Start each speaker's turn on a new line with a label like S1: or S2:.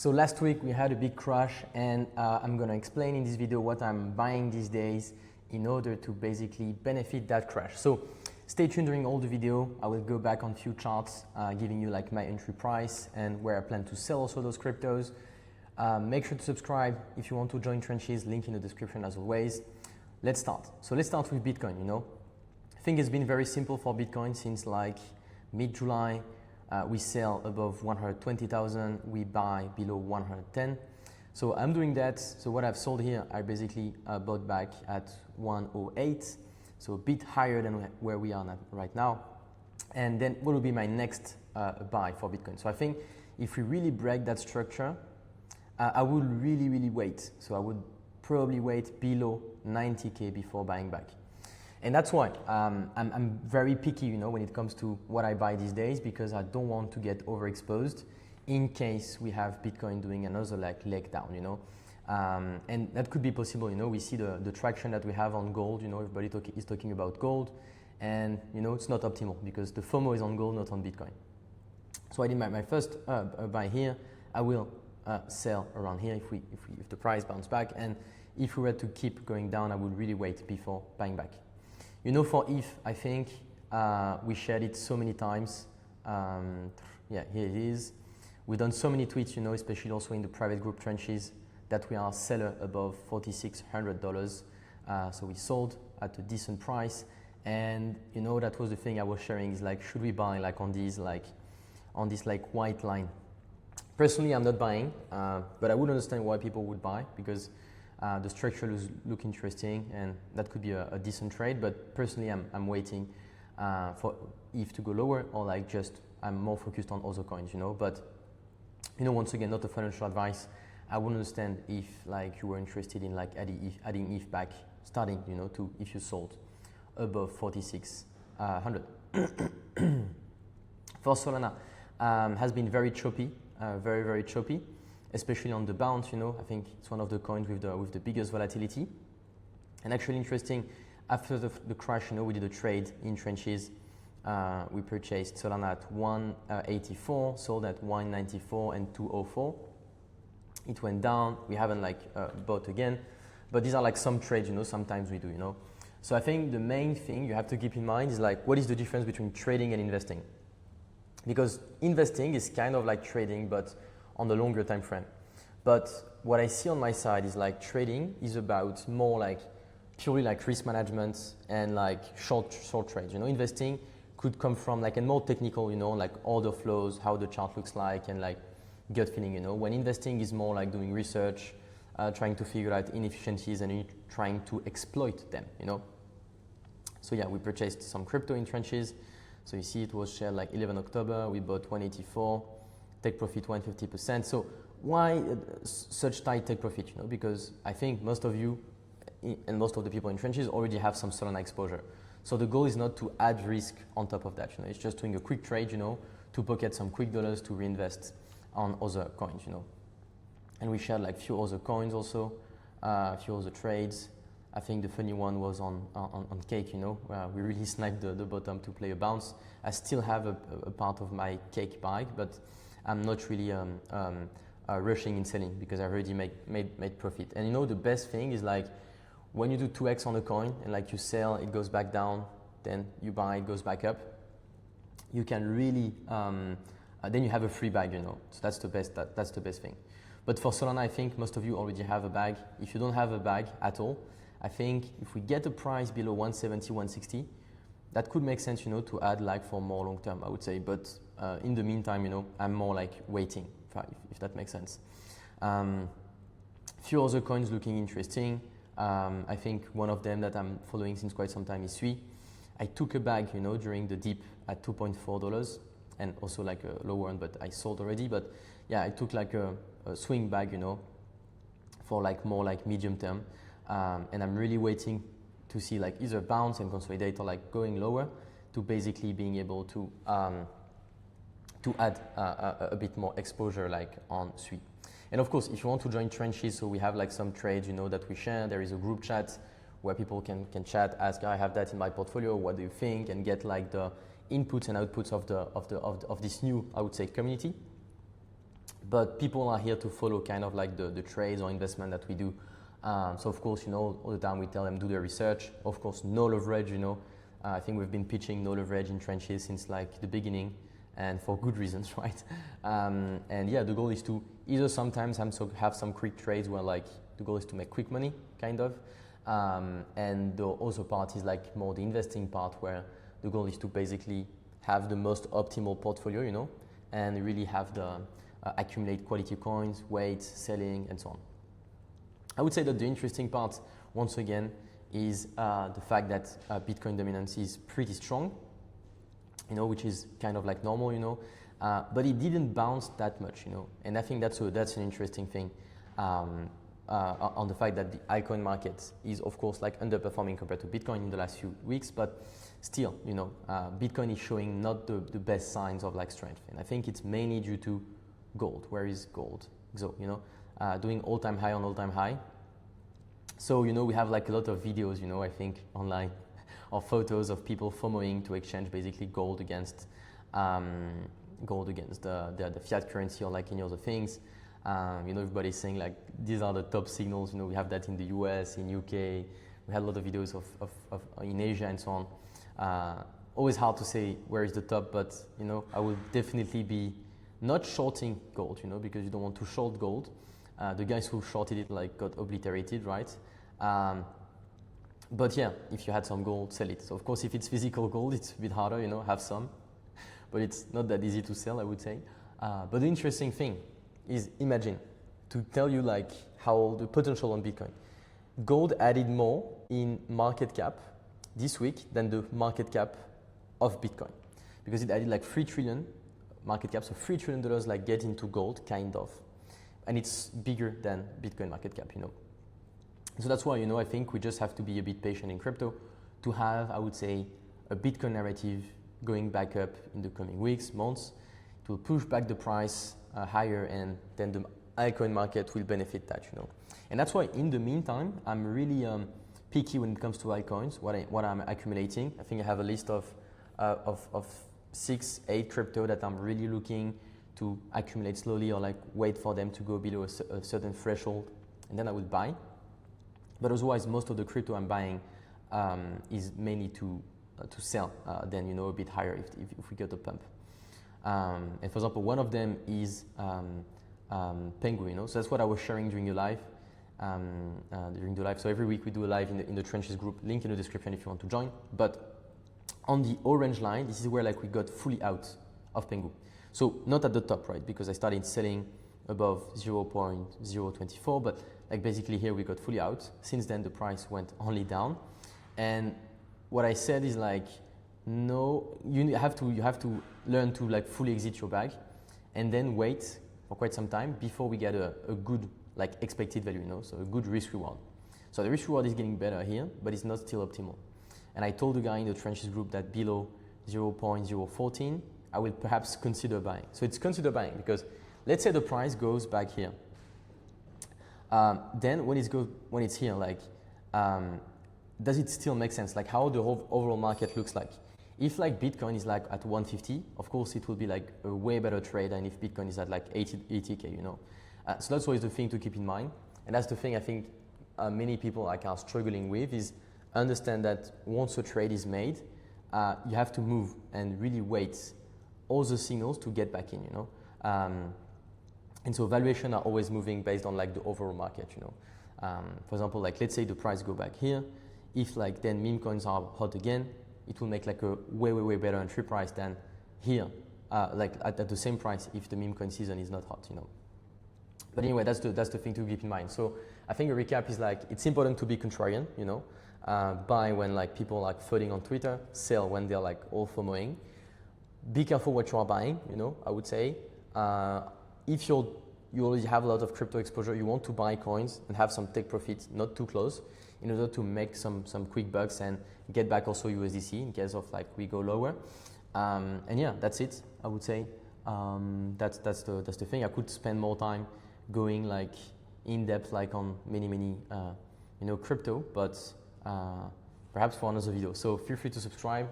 S1: So last week we had a big crash, and I'm going to explain in this video what I'm buying these days in order to basically benefit that crash. So stay tuned during all the video. I will go back on a few charts, giving you like my entry price and where I plan to sell also those cryptos. Make sure to subscribe if you want to join Trenches, link in the description as always. Let's start. So let's start with Bitcoin, I think it's been very simple for Bitcoin since like mid-July. We sell above 120,000, we buy below 110. So I'm doing that. So what I've sold here, I basically bought back at 108. So a bit higher than where we are right now. And then what will be my next buy for Bitcoin? So I think if we really break that structure, I would really wait. So I would probably wait below 90K before buying back. And that's why I'm very picky, when it comes to what I buy these days, because I don't want to get overexposed in case we have Bitcoin doing another leg down, and that could be possible. We see the traction that we have on gold. Everybody is talking about gold, and it's not optimal because the FOMO is on gold, not on Bitcoin. So I did my first buy here. I will sell around here if the price bounce back, and if we were to keep going down, I would really wait before buying back. For ETH, I think we shared it so many times. Yeah, here it is. We've done so many tweets, especially also in the private group Trenches, that we are seller above $4,600. So we sold at a decent price, and that was the thing I was sharing is like, should we buy on this white line? Personally, I'm not buying, but I would understand why people would buy because the structure look interesting, and that could be a decent trade. But personally, I'm waiting for ETH to go lower, or I'm more focused on other coins, But once again, not a financial advice. I would understand if you were interested in adding ETH back, starting, to if you sold above 4,600. For Solana, has been very choppy, very choppy. Especially on the bounce, I think it's one of the coins with the biggest volatility. And actually interesting, after the crash, we did a trade in Trenches. We purchased Solana at 184, sold at 194 and 204. It went down. We haven't bought again, but these are some trades, sometimes we do, So I think the main thing you have to keep in mind is what is the difference between trading and investing? Because investing is kind of like trading, but on the longer time frame. But what I see on my side is trading is about more purely risk management and short trades. Investing could come from a more technical, order flows, how the chart looks like, and gut feeling. When investing is more doing research, trying to figure out inefficiencies and trying to exploit them. So yeah, we purchased some crypto in Trenches. So you see it was shared 11 October. We bought 184. Take profit 150%. So why such tight take profit? Because I think most of you and most of the people in Trenches already have some Solana exposure. So the goal is not to add risk on top of that. It's just doing a quick trade, to pocket some quick dollars to reinvest on other coins, And we shared few other coins also, a few other trades. I think the funny one was on cake, where we really sniped the bottom to play a bounce. I still have a part of my cake bag, but I'm not really rushing in selling because I already made profit. And the best thing is when you do 2x on a coin and you sell, it goes back down, then you buy, it goes back up. You can really, then you have a free bag, So that's the best thing. But for Solana, I think most of you already have a bag. If you don't have a bag at all, I think if we get a price below 170, 160, that could make sense, to add for more long term, I would say. But in the meantime, I'm more waiting, if that makes sense. Few other coins looking interesting. I think one of them that I'm following since quite some time is Sui. I took a bag, during the dip at $2.4, and also a lower one, but I sold already. But yeah, I took a swing bag, for more medium term, and I'm really waiting to see either bounce and consolidate or going lower to basically being able to add a bit more exposure on Sui. And of course, if you want to join Trenches, so we have some trades that we share. There is a group chat where people can chat, ask, I have that in my portfolio, what do you think, and get the inputs and outputs of this new, I would say, community. but people are here to follow kind of like the trades or investment that we do. So of course, you know, all the time we tell them do their research. Of course, no leverage, you know. I think we've been pitching no leverage in trenches since like the beginning, and for good reasons, right? And yeah, the goal is to either sometimes have some quick trades where like the goal is to make quick money, kind of. And the other part is like more the investing part where the goal is to basically have the most optimal portfolio, you know, and really have the accumulate quality coins, wait, selling, and so on. I would say that the interesting part, once again, is the fact that Bitcoin dominance is pretty strong, you know, which is kind of like normal, you know, but it didn't bounce that much, you know, and I think that's an interesting thing on the fact that the altcoin market is, of course, like underperforming compared to Bitcoin in the last few weeks, but still, you know, Bitcoin is showing not the best signs of like strength, and I think it's mainly due to gold. Where is gold? So, you know, doing all-time high on all-time high. So, you know, we have like a lot of videos, you know, I think online, or photos of people FOMOing to exchange basically gold against the fiat currency or like any other things. You know, everybody's saying like these are the top signals. You know, we have that in the US, in UK. We had a lot of videos of in Asia and so on. Always hard to say where is the top, but you know, I would definitely be not shorting gold, you know, because you don't want to short gold. The guys who shorted it like got obliterated, right? But yeah, if you had some gold, sell it. So of course, if it's physical gold, it's a bit harder, you know, have some, but it's not that easy to sell, I would say. But the interesting thing is, imagine, to tell you like how the potential on Bitcoin. Gold added more in market cap this week than the market cap of Bitcoin, because it added like 3 trillion market cap, so $3 trillion like get into gold, kind of, and it's bigger than Bitcoin market cap, you know. So that's why, you know, I think we just have to be a bit patient in crypto to have, I would say, a Bitcoin narrative going back up in the coming weeks, months. It will push back the price higher, and then the altcoin market will benefit that, you know. And that's why in the meantime, I'm really picky when it comes to altcoins, what I'm accumulating. I think I have a list of 6, 8 crypto that I'm really looking to accumulate slowly, or like wait for them to go below a certain threshold, and then I will buy. But otherwise, most of the crypto I'm buying is mainly to sell, then, you know, a bit higher if we get a pump. And for example, one of them is Penguin, you know, so that's what I was sharing during the live. So every week we do a live in the Trenches group, link in the description if you want to join. But on the orange line, this is where like we got fully out of Penguin. So not at the top, right? Because I started selling above 0.024, but like basically here we got fully out. Since then the price went only down, and what I said is like, no, you have to learn to like fully exit your bag, and then wait for quite some time before we get a good like expected value, you know, so a good risk reward. So the risk reward is getting better here, but it's not still optimal. And I told the guy in the Trenches group that below 0.014, I will perhaps consider buying. So it's consider buying because let's say the price goes back here. Then when it's here, like, does it still make sense? Like how the whole overall market looks like. If like Bitcoin is like at 150, of course it will be like a way better trade than if Bitcoin is at like 80K, you know. So that's always the thing to keep in mind. And that's the thing I think many people like are struggling with, is understand that once a trade is made, you have to move and really wait all the signals to get back in, you know. And so valuation are always moving based on like the overall market, you know. For example, like let's say the price go back here. If like then meme coins are hot again, it will make like a way better entry price than here, like at the same price if the meme coin season is not hot, you know. But anyway, that's the thing to keep in mind. So I think a recap is like, it's important to be contrarian, you know. Buy when like people are like flooding on Twitter, sell when they're like all FOMOing. Be careful what you are buying, you know, I would say. If you already have a lot of crypto exposure, you want to buy coins and have some take profit, not too close, in order to make some quick bucks and get back also USDC in case of like we go lower. And yeah, that's it, I would say. That's the thing. I could spend more time going like in depth like on many you know, crypto, but perhaps for another video. So feel free to subscribe,